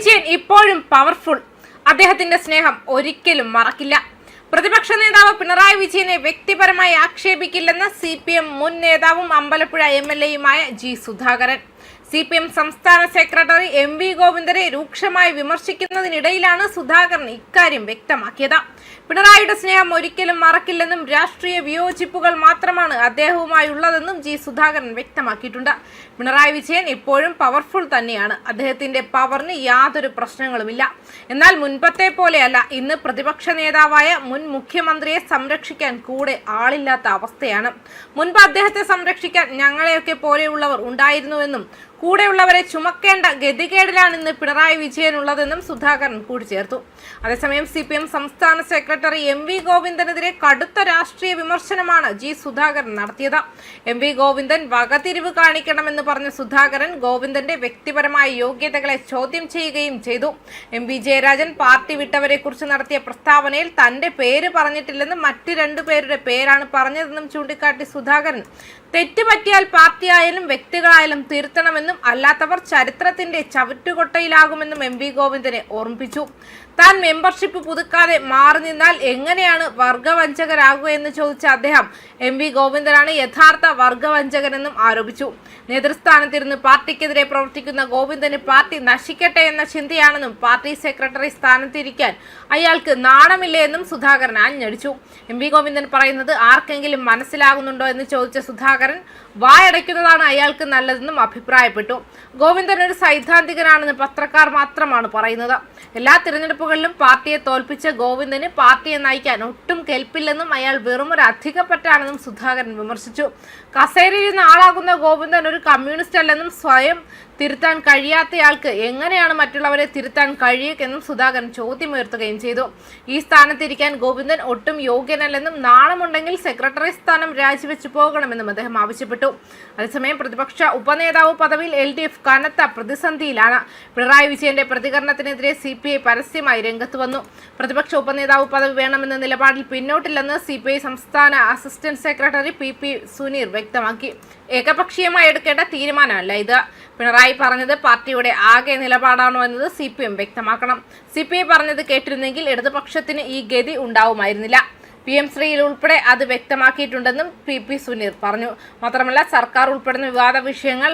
വിജയൻ ഇപ്പോഴും പവർഫുൾ. അദ്ദേഹത്തിന്റെ സ്നേഹം ഒരിക്കലും മറക്കില്ല. പ്രതിപക്ഷ നേതാവ് പിണറായി വിജയനെ വ്യക്തിപരമായി ആക്ഷേപിക്കില്ലെന്ന് CPM മുൻ നേതാവും അമ്പലപ്പുഴ MLA-യുമായ G. സുധാകരൻ. CPM സംസ്ഥാന സെക്രട്ടറി MV ഗോവിന്ദനെ രൂക്ഷമായി വിമർശിക്കുന്നതിനിടയിലാണ് സുധാകരൻ ഇക്കാര്യം വ്യക്തമാക്കിയത്. പിണറായിയുടെ സ്നേഹം ഒരിക്കലും മറക്കില്ലെന്നും രാഷ്ട്രീയ വിയോജിപ്പുകൾ മാത്രമാണ് അദ്ദേഹവുമായി ഉള്ളതെന്നും G. സുധാകരൻ വ്യക്തമാക്കിയിട്ടുണ്ട്. പിണറായി വിജയൻ ഇപ്പോഴും പവർഫുൾ തന്നെയാണ്. അദ്ദേഹത്തിന്റെ പവറിന് യാതൊരു പ്രശ്നങ്ങളുമില്ല. എന്നാൽ മുൻപത്തെ പോലെയല്ല. ഇന്ന് പ്രതിപക്ഷ നേതാവായ മുൻ മുഖ്യമന്ത്രിയെ സംരക്ഷിക്കാൻ കൂടെ ആളില്ലാത്ത അവസ്ഥയാണ്. മുൻപ് അദ്ദേഹത്തെ സംരക്ഷിക്കാൻ ഞങ്ങളെയൊക്കെ പോലെയുള്ളവർ ഉണ്ടായിരുന്നുവെന്നും കൂടെയുള്ളവരെ ചുമക്കേണ്ട ഗതികേടിലാണ് ഇന്ന് പിണറായി വിജയൻ ഉള്ളതെന്നും സുധാകരൻ കൂട്ടിച്ചേർത്തു. അതേസമയം CPM സംസ്ഥാന സെക്രട്ടറി MV ഗോവിന്ദനെതിരെ കടുത്ത രാഷ്ട്രീയ വിമർശനമാണ് G. സുധാകരൻ നടത്തിയത്. MV ഗോവിന്ദൻ വകതിരിവ് കാണിക്കണമെന്ന് പറഞ്ഞ സുധാകരൻ ഗോവിന്ദന്റെ വ്യക്തിപരമായ യോഗ്യതകളെ ചോദ്യം ചെയ്യുകയും ചെയ്തു. MV ജയരാജൻ പാർട്ടി വിട്ടവരെ കുറിച്ച് നടത്തിയ പ്രസ്താവനയിൽ തന്റെ പേര് പറഞ്ഞിട്ടില്ലെന്നും മറ്റ് രണ്ടുപേരുടെ പേരാണ് പറഞ്ഞതെന്നും ചൂണ്ടിക്കാട്ടി സുധാകരൻ തെറ്റുപറ്റിയാൽ പാർട്ടിയായാലും വ്യക്തികളായാലും തിരുത്തണമെന്നും അല്ലാത്തവർ ചരിത്രത്തിന്റെ ചവറ്റുകൊട്ടയിലാകുമെന്നും MV ഗോവിന്ദനെ ഓർമ്മിപ്പിച്ചു. താൻ മെമ്പർഷിപ്പ് പുതുക്കാതെ മാറി നിന്നാൽ എങ്ങനെയാണ് വർഗവഞ്ചകരാകുക എന്ന് ചോദിച്ച അദ്ദേഹം MV ഗോവിന്ദനാണ് യഥാർത്ഥ വർഗവഞ്ചകനെന്നും ആരോപിച്ചു. നേതൃസ്ഥാനത്തിരുന്ന് പാർട്ടിക്കെതിരെ പ്രവർത്തിക്കുന്ന ഗോവിന്ദന് പാർട്ടി നശിക്കട്ടെ എന്ന ചിന്തയാണെന്നും പാർട്ടി സെക്രട്ടറി സ്ഥാനത്തിരിക്കാൻ അയാൾക്ക് നാണമില്ലേ എന്നും സുധാകരൻ ആഞ്ഞടിച്ചു. MV ഗോവിന്ദൻ പറയുന്നത് ആർക്കെങ്കിലും മനസ്സിലാകുന്നുണ്ടോ എന്ന് ചോദിച്ച സുധാകരൻ വായടയ്ക്കുന്നതാണ് അയാൾക്ക് നല്ലതെന്നും അഭിപ്രായപ്പെട്ടു. ഗോവിന്ദൻ ഒരു സൈദ്ധാന്തികനാണെന്ന് പത്രക്കാർ മാത്രമാണ് പറയുന്നത്. എല്ലാ തിരഞ്ഞെടുപ്പുകളിലും പാർട്ടിയെ തോൽപ്പിച്ച ഗോവിന്ദന് പാർട്ടിയെ നയിക്കാൻ ഒട്ടും കെൽപ്പില്ലെന്നും അയാൾ വെറും ഒരു അധികപ്പറ്റാണെന്നും സുധാകരൻ വിമർശിച്ചു. കസേരയിൽ ആളാകുന്ന ഗോവിന്ദൻ ഒരു കമ്മ്യൂണിസ്റ്റ് അല്ലെന്നും സ്വയം തിരുത്താൻ കഴിയാത്തയാൾക്ക് എങ്ങനെയാണ് മറ്റുള്ളവരെ തിരുത്താൻ കഴിയുകയെന്നും സുധാകരൻ ചോദ്യമുയർത്തുകയും ചെയ്തു. ഈ സ്ഥാനത്തിരിക്കാൻ ഗോവിന്ദൻ ഒട്ടും യോഗ്യനല്ലെന്നും നാണമുണ്ടെങ്കിൽ സെക്രട്ടറി സ്ഥാനം രാജിവെച്ചു പോകണമെന്നും അദ്ദേഹം ആവശ്യപ്പെട്ടു. അതേസമയം പ്രതിപക്ഷ ഉപനേതാവ് പദവിയിൽ LDF കനത്ത പ്രതിസന്ധിയിലാണ്. പിണറായി വിജയന്റെ പ്രതികരണത്തിനെതിരെ CPI പരസ്യമായി രംഗത്ത് വന്നു. പ്രതിപക്ഷ ഉപനേതാവ് പദവി വേണമെന്ന നിലപാടിൽ പിന്നോട്ടില്ലെന്ന് CPI സംസ്ഥാന അസിസ്റ്റന്റ് സെക്രട്ടറി PP സുനീർ വ്യക്തമാക്കി. ഏകപക്ഷീയമായി എടുക്കേണ്ട തീരുമാനമല്ല ഇത്. പിണറായി പറഞ്ഞത് പാർട്ടിയുടെ ആകെ നിലപാടാണോ എന്നത് CPM വ്യക്തമാക്കണം. CPI പറഞ്ഞത് കേട്ടിരുന്നെങ്കിൽ ഇടതുപക്ഷത്തിന് ഈ ഗതി ഉണ്ടാവുമായിരുന്നില്ല. PM ശ്രീയിൽ ഉൾപ്പെടെ അത് വ്യക്തമാക്കിയിട്ടുണ്ടെന്നും PP സുനീർ പറഞ്ഞു. മാത്രമല്ല സർക്കാർ ഉൾപ്പെടുന്ന വിവാദ വിഷയങ്ങൾ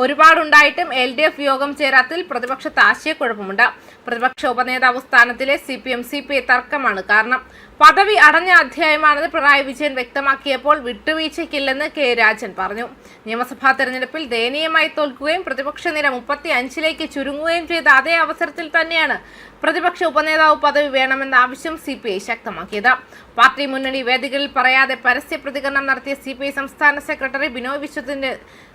ഒരുപാടുണ്ടായിട്ടും LDF യോഗം ചേരാത്തിൽ പ്രതിപക്ഷത്ത് ആശയക്കുഴപ്പമുണ്ട്. പ്രതിപക്ഷ ഉപനേതാവ് സ്ഥാനത്തിലെ CPI തർക്കമാണ് കാരണം. പദവി അടഞ്ഞ അധ്യായമാണെന്ന് പിണറായി വിജയൻ വ്യക്തമാക്കിയപ്പോൾ വിട്ടുവീഴ്ചയ്ക്കില്ലെന്ന് K. രാജൻ പറഞ്ഞു. നിയമസഭാ തെരഞ്ഞെടുപ്പിൽ ദയനീയമായി തോൽക്കുകയും പ്രതിപക്ഷ നിര 35-ലേക്ക് ചുരുങ്ങുകയും ചെയ്ത അതേ അവസരത്തിൽ തന്നെയാണ് പ്രതിപക്ഷ ഉപനേതാവ് പദവി വേണമെന്ന ആവശ്യം CPI ശക്തമാക്കിയത്. പാർട്ടി മുന്നണി വേദികളിൽ പറയാതെ പരസ്യ പ്രതികരണം നടത്തിയ CPI സംസ്ഥാന സെക്രട്ടറി ബിനോയ് വിശ്വത്തിന്റെ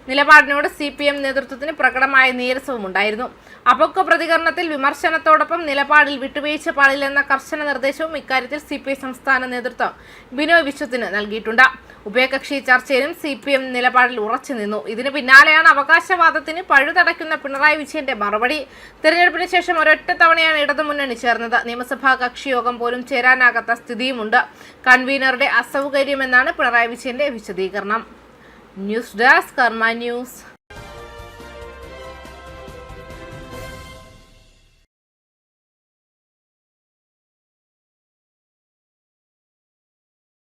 നിലപാടിനോട് CPM നേതൃത്വത്തിന് പ്രകടമായ നീരസവും ഉണ്ടായിരുന്നു. അപക്വ പ്രതികരണത്തിൽ വിമർശനത്തോടൊപ്പം നിലപാടിൽ വിട്ടുവീഴ്ച പാടില്ലെന്ന കർശന നിർദ്ദേശവും ഇക്കാര്യത്തിൽ CPI സംസ്ഥാന നേതൃത്വം ബിനോയ് വിശ്വത്തിന് നൽകിയിട്ടുണ്ട്. ഉഭയകക്ഷി ചർച്ചയിലും CPM നിലപാടിൽ ഉറച്ചു നിന്നു. ഇതിന് പിന്നാലെയാണ് അവകാശവാദത്തിന് പഴുതടയ്ക്കുന്ന പിണറായി വിജയന്റെ മറുപടി. തെരഞ്ഞെടുപ്പിന് ശേഷം ഒരൊറ്റ തവണയാണ് ഇടതുമുന്നണി ചേർന്നത്. നിയമസഭാ കക്ഷിയോഗം പോലും ചേരാനാകാത്ത സ്ഥിതിയുമുണ്ട്. കൺവീനറുടെ അസൗകര്യമെന്നാണ് പിണറായി വിജയന്റെ വിശദീകരണം. ന്യൂസ് ഡെസ്ക് കർമ്മ ന്യൂസ്.